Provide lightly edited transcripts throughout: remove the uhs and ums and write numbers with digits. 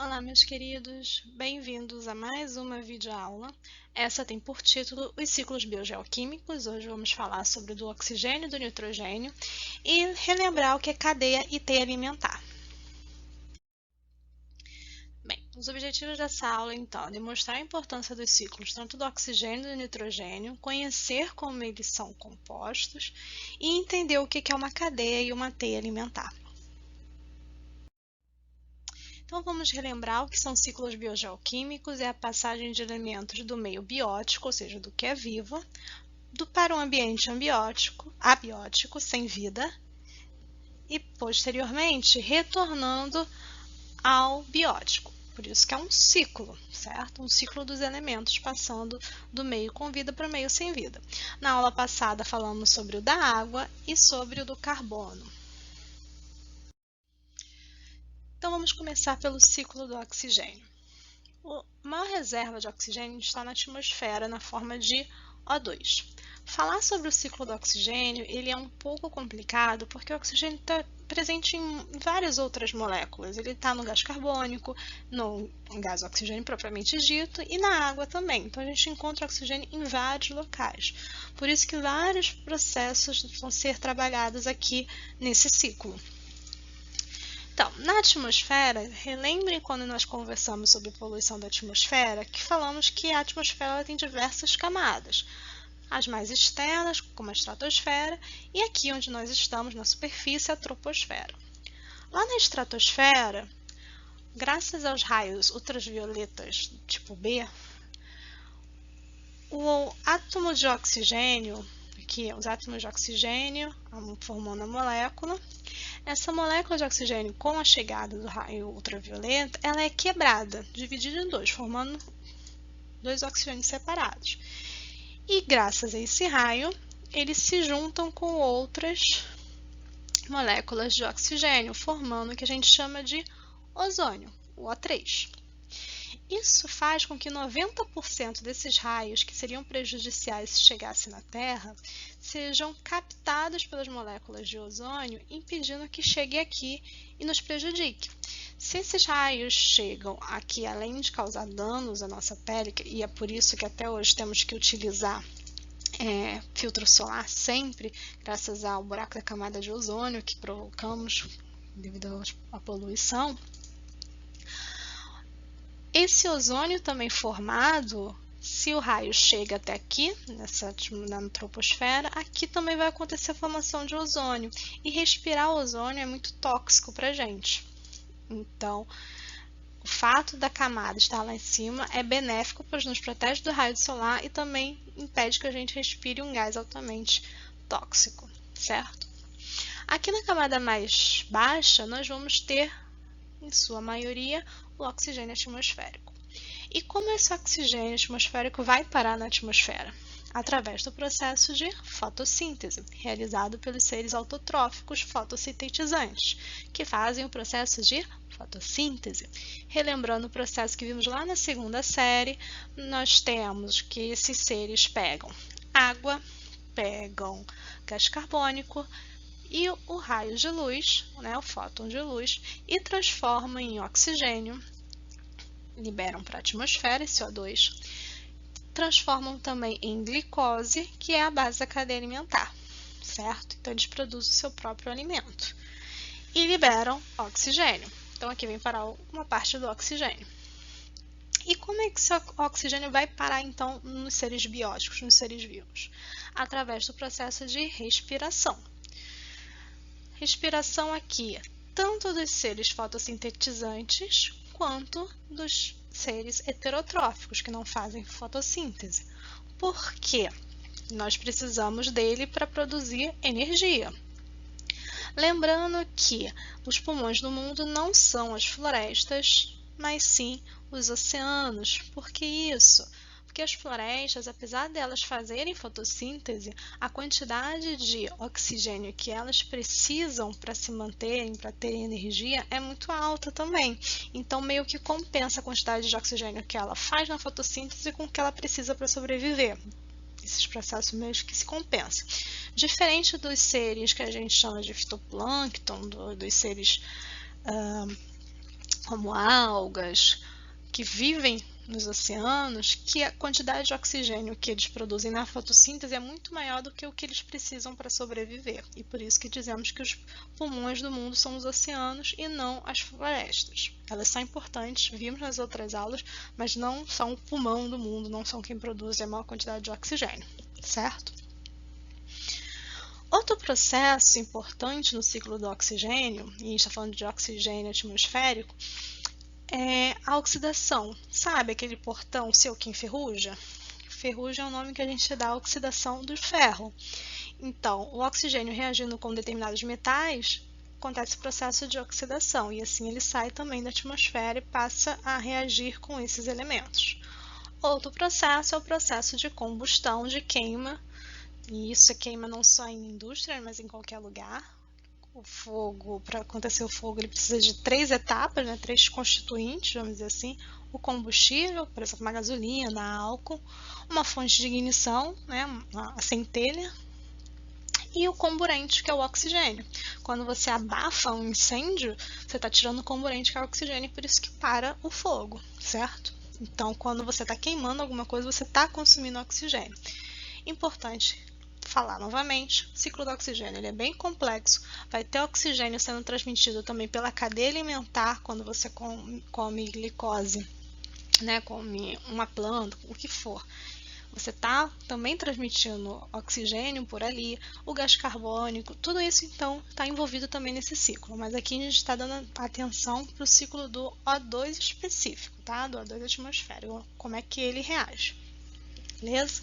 Olá, meus queridos, bem-vindos a mais uma videoaula. Essa tem por título Os ciclos biogeoquímicos. Hoje vamos falar sobre o do oxigênio e do nitrogênio e relembrar o que é cadeia e teia alimentar. Bem, os objetivos dessa aula, então, é demonstrar a importância dos ciclos tanto do oxigênio e do nitrogênio, conhecer como eles são compostos e entender o que é uma cadeia e uma teia alimentar. Então, vamos relembrar o que são ciclos biogeoquímicos: é a passagem de elementos do meio biótico, ou seja, do que é vivo, para um ambiente abiótico, sem vida, e posteriormente retornando ao biótico. Por isso que é um ciclo, certo? Um ciclo dos elementos passando do meio com vida para o meio sem vida. Na aula passada falamos sobre o da água e sobre o do carbono. Então vamos começar pelo ciclo do oxigênio. A maior reserva de oxigênio está na atmosfera na forma de O2. Falar sobre o ciclo do oxigênio ele é um pouco complicado porque o oxigênio está presente em várias outras moléculas. Ele está no gás carbônico, no gás oxigênio propriamente dito e na água também. Então a gente encontra oxigênio em vários locais. Por isso que vários processos vão ser trabalhados aqui nesse ciclo. Então, na atmosfera, relembrem quando nós conversamos sobre poluição da atmosfera, que falamos que a atmosfera tem diversas camadas. As mais externas, como a estratosfera, e aqui onde nós estamos, na superfície, a troposfera. Lá na estratosfera, graças aos raios ultravioletas tipo B, o átomo de oxigênio, aqui os átomos de oxigênio formando a molécula. Essa molécula de oxigênio, com a chegada do raio ultravioleta, ela é quebrada, dividida em dois, formando dois oxigênios separados. E graças a esse raio, eles se juntam com outras moléculas de oxigênio, formando o que a gente chama de ozônio, o O3. Isso faz com que 90% desses raios que seriam prejudiciais se chegassem na Terra sejam captados pelas moléculas de ozônio, impedindo que chegue aqui e nos prejudique. Se esses raios chegam aqui, além de causar danos à nossa pele, e é por isso que até hoje temos que utilizar filtro solar sempre, graças ao buraco da camada de ozônio que provocamos devido à poluição, esse ozônio também formado, se o raio chega até aqui, na troposfera, aqui também vai acontecer a formação de ozônio. E respirar ozônio é muito tóxico para a gente. Então, o fato da camada estar lá em cima é benéfico, pois nos protege do raio solar e também impede que a gente respire um gás altamente tóxico, certo? Aqui na camada mais baixa, nós vamos ter, em sua maioria, o oxigênio atmosférico. E como esse oxigênio atmosférico vai parar na atmosfera? Através do processo de fotossíntese, realizado pelos seres autotróficos fotossintetizantes, que fazem o processo de fotossíntese. Relembrando o processo que vimos lá na segunda série, nós temos que esses seres pegam água, pegam gás carbônico, e o raio de luz, o fóton de luz, e transformam em oxigênio, liberam para a atmosfera esse O2, transformam também em glicose, que é a base da cadeia alimentar, certo? Então, eles produzem o seu próprio alimento e liberam oxigênio. Então, aqui vem parar uma parte do oxigênio. E como é que esse oxigênio vai parar, então, nos seres bióticos, nos seres vivos? Através do processo de respiração. Respiração aqui, tanto dos seres fotossintetizantes quanto dos seres heterotróficos, que não fazem fotossíntese. Por quê? Nós precisamos dele para produzir energia. Lembrando que os pulmões do mundo não são as florestas, mas sim os oceanos. Por que isso? Porque as florestas, apesar de elas fazerem fotossíntese, a quantidade de oxigênio que elas precisam para se manterem, para terem energia, é muito alta também. Então, meio que compensa a quantidade de oxigênio que ela faz na fotossíntese com o que ela precisa para sobreviver. Esses processos meio que se compensam. Diferente dos seres que a gente chama de fitoplâncton, dos seres como algas, que vivem nos oceanos, que a quantidade de oxigênio que eles produzem na fotossíntese é muito maior do que o que eles precisam para sobreviver. E por isso que dizemos que os pulmões do mundo são os oceanos e não as florestas. Elas são importantes, vimos nas outras aulas, mas não são o pulmão do mundo, não são quem produz a maior quantidade de oxigênio, certo? Outro processo importante no ciclo do oxigênio, e a gente está falando de oxigênio atmosférico, é a oxidação. Sabe aquele portão seu que enferruja? Ferrugem é o nome que a gente dá à oxidação do ferro. Então, o oxigênio reagindo com determinados metais, acontece o processo de oxidação, e assim ele sai também da atmosfera e passa a reagir com esses elementos. Outro processo é o processo de combustão, de queima, e isso é queima não só em indústria, mas em qualquer lugar. O fogo, para acontecer o fogo, ele precisa de 3 etapas, né? 3 constituintes, vamos dizer assim. O combustível, por exemplo, uma gasolina, álcool, uma fonte de ignição, né? A centelha, e o comburente, que é o oxigênio. Quando você abafa um incêndio, você está tirando o comburente, que é o oxigênio, por isso que para o fogo, certo? Então, quando você está queimando alguma coisa, você está consumindo oxigênio. Importante falar novamente, o ciclo do oxigênio ele é bem complexo, vai ter oxigênio sendo transmitido também pela cadeia alimentar, quando você come glicose, né, come uma planta, o que for. Você está também transmitindo oxigênio por ali, o gás carbônico, tudo isso então está envolvido também nesse ciclo, mas aqui a gente está dando atenção para o ciclo do O2 específico, tá? Do O2 atmosférico, como é que ele reage, beleza?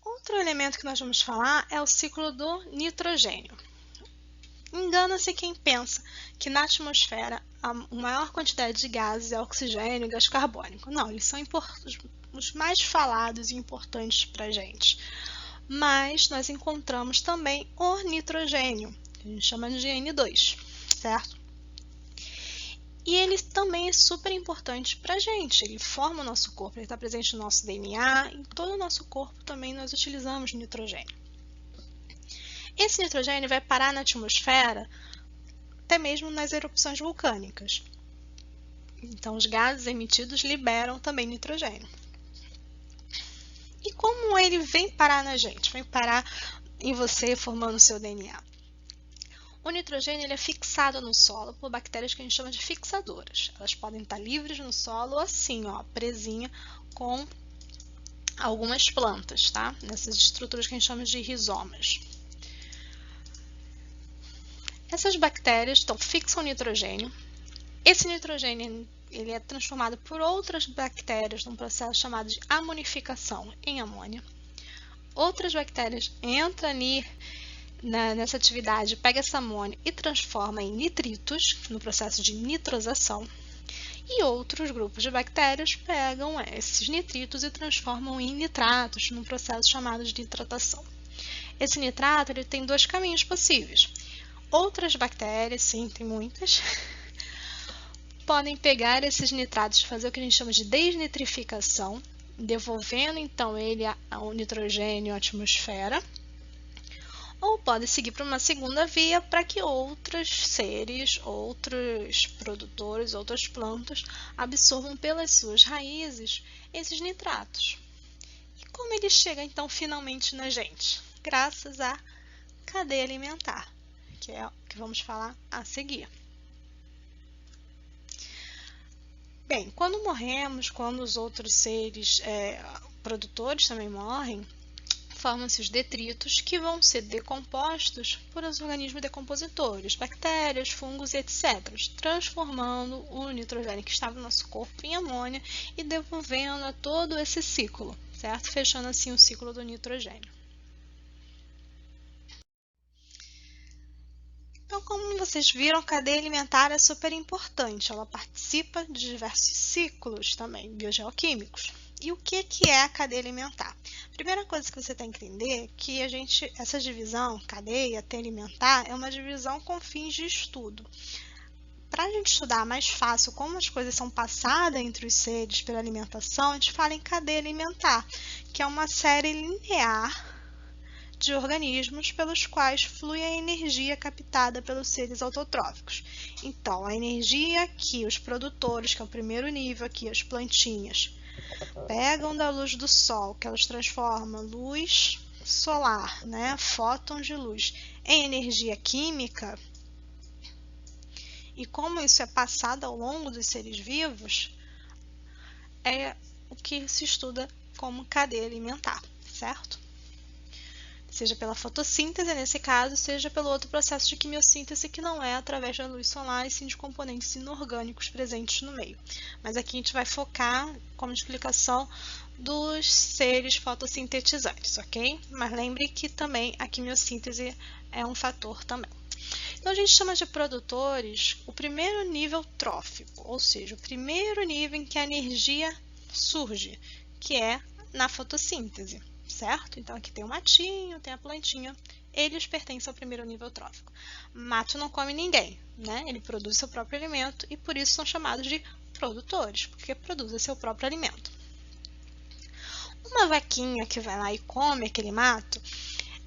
Outro elemento que nós vamos falar é o ciclo do nitrogênio. Engana-se quem pensa que na atmosfera a maior quantidade de gases é oxigênio e gás carbônico. Não, eles são os mais falados e importantes para a gente. Mas nós encontramos também o nitrogênio, que a gente chama de N2, certo? E ele também é super importante para a gente, ele forma o nosso corpo, ele está presente no nosso DNA, em todo o nosso corpo também nós utilizamos nitrogênio. Esse nitrogênio vai parar na atmosfera até mesmo nas erupções vulcânicas. Então, os gases emitidos liberam também nitrogênio. E como ele vem parar na gente? Vem parar em você formando o seu DNA. O nitrogênio ele é fixado no solo por bactérias que a gente chama de fixadoras. Elas podem estar livres no solo ou assim, ó, presinha com algumas plantas, tá? Nessas estruturas que a gente chama de rizomas. Essas bactérias fixam o nitrogênio. Esse nitrogênio ele é transformado por outras bactérias num processo chamado de amonificação em amônia. Outras bactérias entram ali nessa atividade, pega essa amônia e transforma em nitritos no processo de nitrosação. E outros grupos de bactérias pegam esses nitritos e transformam em nitratos no processo chamado de nitratação. Esse nitrato ele tem 2 caminhos possíveis. Outras bactérias, sim, tem muitas, podem pegar esses nitratos e fazer o que a gente chama de desnitrificação, devolvendo então ele ao nitrogênio à atmosfera. Ou pode seguir para uma segunda via para que outros seres, outros produtores, outras plantas absorvam pelas suas raízes esses nitratos. E como ele chega então finalmente na gente? Graças à cadeia alimentar, que é o que vamos falar a seguir. Bem, quando morremos, quando os outros seres produtores também morrem, formam-se os detritos que vão ser decompostos por os organismos decompositores, bactérias, fungos, etc., transformando o nitrogênio que estava no nosso corpo em amônia e devolvendo a todo esse ciclo, certo? Fechando assim o ciclo do nitrogênio. Então, como vocês viram, a cadeia alimentar é super importante, ela participa de diversos ciclos também biogeoquímicos. E o que é a cadeia alimentar? A primeira coisa que você tem que entender é que essa divisão, cadeia até alimentar, é uma divisão com fins de estudo. Para a gente estudar mais fácil como as coisas são passadas entre os seres pela alimentação, a gente fala em cadeia alimentar, que é uma série linear de organismos pelos quais flui a energia captada pelos seres autotróficos. Então, a energia que os produtores, que é o primeiro nível aqui, as plantinhas, pegam da luz do sol, que elas transformam luz solar, né, fótons de luz, em energia química, e como isso é passado ao longo dos seres vivos, é o que se estuda como cadeia alimentar, certo? Seja pela fotossíntese, nesse caso, seja pelo outro processo de quimiossíntese, que não é através da luz solar, e sim de componentes inorgânicos presentes no meio. Mas aqui a gente vai focar como explicação dos seres fotossintetizantes, ok? Mas lembre que também a quimiossíntese é um fator também. Então, a gente chama de produtores o primeiro nível trófico, ou seja, o primeiro nível em que a energia surge, que é na fotossíntese, certo? Então, aqui tem o matinho, tem a plantinha, eles pertencem ao primeiro nível trófico. Mato não come ninguém, né? Ele produz seu próprio alimento e por isso são chamados de produtores, porque produzem seu próprio alimento. Uma vaquinha que vai lá e come aquele mato,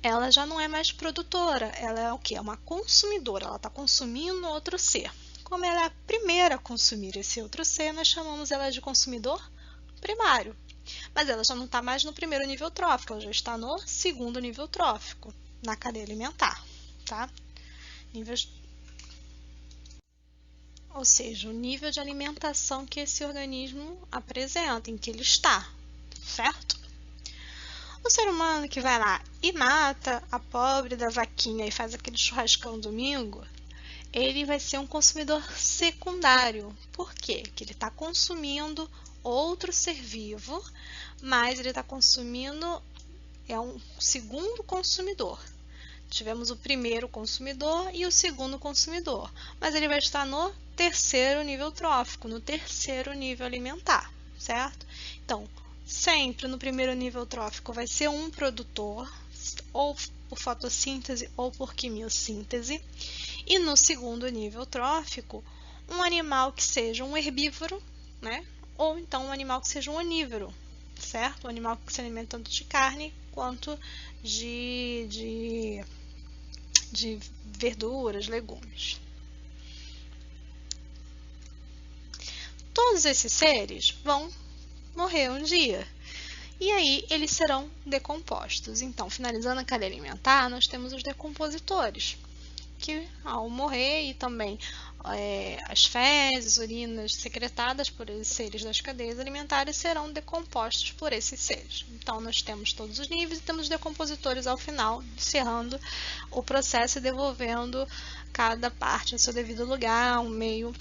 ela já não é mais produtora, ela é o quê? É uma consumidora, ela está consumindo outro ser. Como ela é a primeira a consumir esse outro ser, nós chamamos ela de consumidor primário. Mas ela já não está mais no primeiro nível trófico, ela já está no segundo nível trófico, na cadeia alimentar, tá? Ou seja, o nível de alimentação que esse organismo apresenta, em que ele está, certo? O ser humano que vai lá e mata a pobre da vaquinha e faz aquele churrascão domingo, ele vai ser um consumidor secundário. Por quê? Porque ele está consumindo outro ser vivo, mas ele está consumindo, é um segundo consumidor. Tivemos o primeiro consumidor e o segundo consumidor, mas ele vai estar no terceiro nível trófico, no terceiro nível alimentar, certo? Então, sempre no primeiro nível trófico vai ser um produtor, ou por fotossíntese ou por quimiossíntese, e no segundo nível trófico, um animal que seja um herbívoro, né? Ou então um animal que seja um onívoro, certo? Um animal que se alimenta tanto de carne quanto de verduras, legumes. Todos esses seres vão morrer um dia. E aí eles serão decompostos. Então, finalizando a cadeia alimentar, nós temos os decompositores, que ao morrer e também as fezes, urinas secretadas por esses seres das cadeias alimentares serão decompostos por esses seres. Então, nós temos todos os níveis e temos os decompositores ao final, encerrando o processo e devolvendo cada parte ao seu devido lugar, ao meio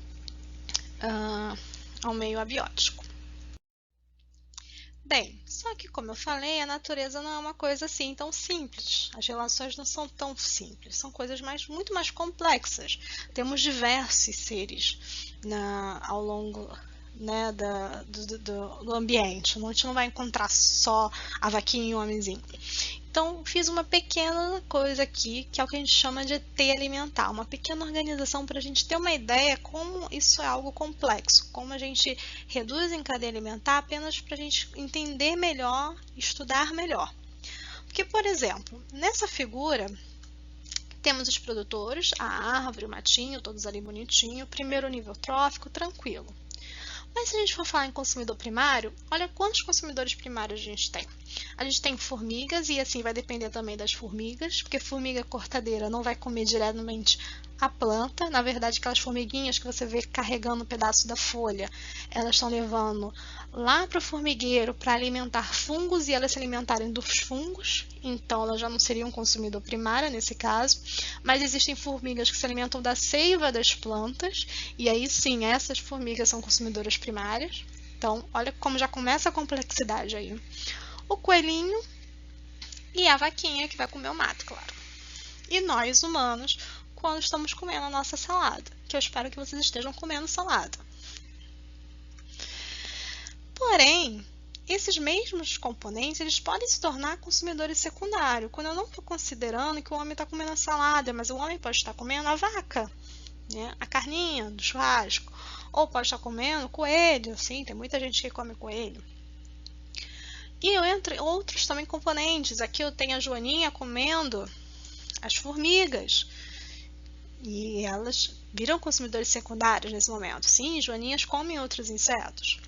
abiótico. Bem, só que como eu falei, a natureza não é uma coisa assim tão simples. As relações não são tão simples, são coisas muito mais complexas. Temos diversos seres ao longo, né, do ambiente. A gente não vai encontrar só a vaquinha e o homenzinho. Então, fiz uma pequena coisa aqui, que é o que a gente chama de teia alimentar, uma pequena organização para a gente ter uma ideia como isso é algo complexo, como a gente reduz em cadeia alimentar apenas para a gente entender melhor, estudar melhor. Porque, por exemplo, nessa figura, temos os produtores, a árvore, o matinho, todos ali bonitinho, primeiro nível trófico, tranquilo. Mas se a gente for falar em consumidor primário, olha quantos consumidores primários a gente tem. A gente tem formigas, e assim vai depender também das formigas, porque formiga cortadeira não vai comer diretamente a planta. Na verdade, aquelas formiguinhas que você vê carregando um pedaço da folha, elas estão levando lá para o formigueiro para alimentar fungos e elas se alimentarem dos fungos. Então, elas já não seriam consumidor primário nesse caso. Mas existem formigas que se alimentam da seiva das plantas, e aí sim, essas formigas são consumidoras primárias. Então, olha como já começa a complexidade aí. O coelhinho e a vaquinha que vai comer o mato, claro. E nós, humanos, quando estamos comendo a nossa salada, que eu espero que vocês estejam comendo salada. Porém, esses mesmos componentes, eles podem se tornar consumidores secundários, quando eu não estou considerando que o homem está comendo a salada, mas o homem pode estar comendo a vaca, né? A carninha do churrasco, ou pode estar comendo coelho, sim, tem muita gente que come coelho. E entre outros também componentes, aqui eu tenho a Joaninha comendo as formigas. E elas viram consumidores secundários nesse momento. Sim, joaninhas comem outros insetos.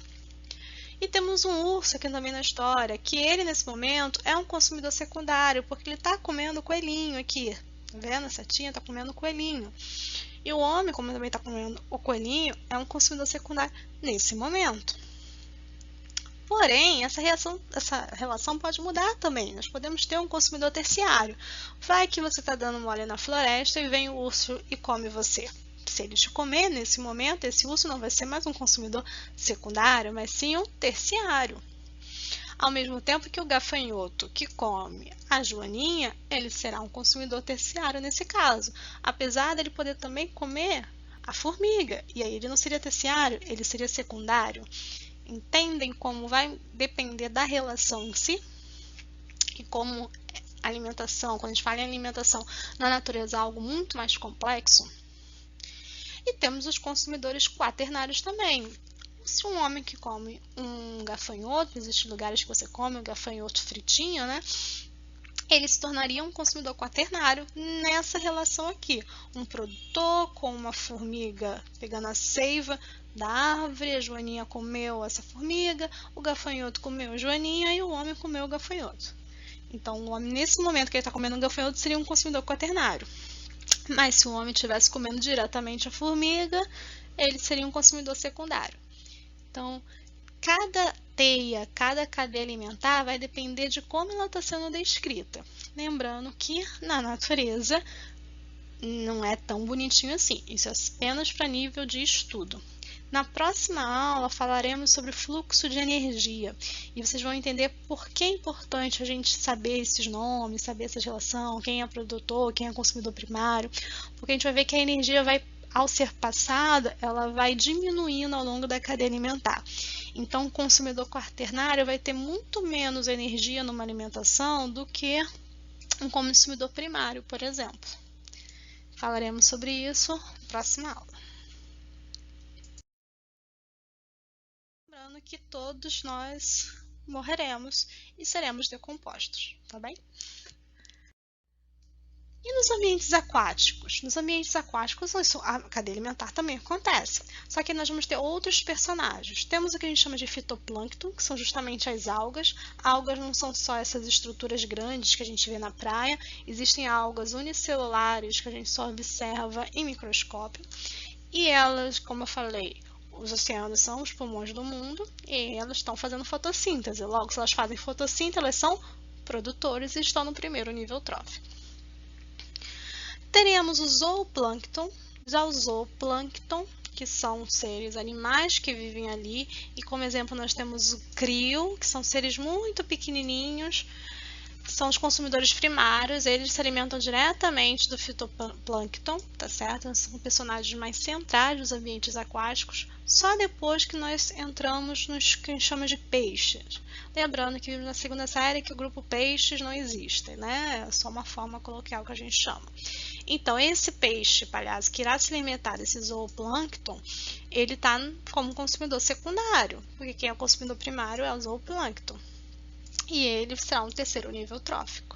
E temos um urso aqui também na história, que ele nesse momento é um consumidor secundário, porque ele está comendo o coelhinho aqui. Tá vendo? A setinha está comendo o coelhinho. E o homem, como também está comendo o coelhinho, é um consumidor secundário nesse momento. Porém, essa relação pode mudar também. Nós podemos ter um consumidor terciário. Vai que você está dando mole na floresta e vem o urso e come você. Se ele te comer nesse momento, esse urso não vai ser mais um consumidor secundário, mas sim um terciário. Ao mesmo tempo que o gafanhoto que come a joaninha, ele será um consumidor terciário nesse caso. Apesar dele poder também comer a formiga. E aí ele não seria terciário, ele seria secundário. Entendem como vai depender da relação em si? E como alimentação, quando a gente fala em alimentação na natureza, é algo muito mais complexo. E temos os consumidores quaternários também. Se um homem que come um gafanhoto, existem lugares que você come um gafanhoto fritinho, né? Ele se tornaria um consumidor quaternário nessa relação aqui. Um produtor com uma formiga pegando a seiva da árvore, a joaninha comeu essa formiga, o gafanhoto comeu a joaninha e o homem comeu o gafanhoto. Então, o homem, nesse momento que ele está comendo um gafanhoto, seria um consumidor quaternário. Mas se o homem estivesse comendo diretamente a formiga, ele seria um consumidor secundário. Então, cada teia, cada cadeia alimentar vai depender de como ela está sendo descrita. Lembrando que na natureza não é tão bonitinho assim. Isso é apenas para nível de estudo. Na próxima aula falaremos sobre fluxo de energia e vocês vão entender por que é importante a gente saber esses nomes, saber essa relação, quem é produtor, quem é consumidor primário, porque a gente vai ver que a energia vai, ao ser passada, ela vai diminuindo ao longo da cadeia alimentar. Então, o consumidor quaternário vai ter muito menos energia numa alimentação do que um consumidor primário, por exemplo. Falaremos sobre isso na próxima aula. Lembrando que todos nós morreremos e seremos decompostos, tá bem? E nos ambientes aquáticos? Nos ambientes aquáticos, a cadeia alimentar também acontece. Só que nós vamos ter outros personagens. Temos o que a gente chama de fitoplâncton, que são justamente as algas. Algas não são só essas estruturas grandes que a gente vê na praia. Existem algas unicelulares que a gente só observa em microscópio. E elas, como eu falei, os oceanos são os pulmões do mundo e elas estão fazendo fotossíntese. Logo, se elas fazem fotossíntese, elas são produtores e estão no primeiro nível trófico. Teremos o zooplâncton. Já o zooplâncton, que são seres animais que vivem ali, e como exemplo nós temos o crio, que são seres muito pequenininhos, são os consumidores primários, eles se alimentam diretamente do fitoplâncton, tá certo? São personagens mais centrais dos ambientes aquáticos, só depois que nós entramos nos que a gente chama de peixes. Lembrando que na segunda série que o grupo peixes não existe, né? É só uma forma coloquial que a gente chama. Então, esse peixe palhaço que irá se alimentar desse zooplâncton, ele está como consumidor secundário, porque quem é o consumidor primário é o zooplâncton. E ele será um terceiro nível trófico.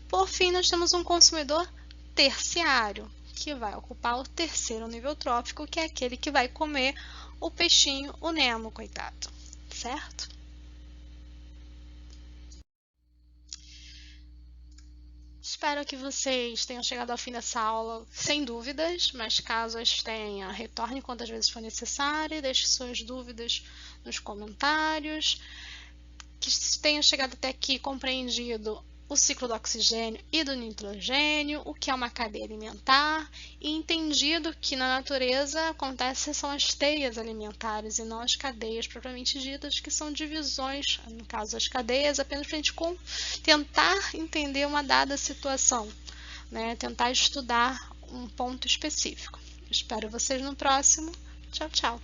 Por fim, nós temos um consumidor terciário, que vai ocupar o terceiro nível trófico, que é aquele que vai comer o peixinho, o Nemo, coitado, certo? Espero que vocês tenham chegado ao fim dessa aula sem dúvidas, mas caso as tenha, retorne quantas vezes for necessário, deixe suas dúvidas nos comentários. Que tenham chegado até aqui compreendido o ciclo do oxigênio e do nitrogênio, o que é uma cadeia alimentar, e entendido que na natureza acontece são as teias alimentares e não as cadeias propriamente ditas, que são divisões, no caso das cadeias, apenas para a gente tentar entender uma dada situação, né? Tentar estudar um ponto específico. Espero vocês no próximo. Tchau, tchau!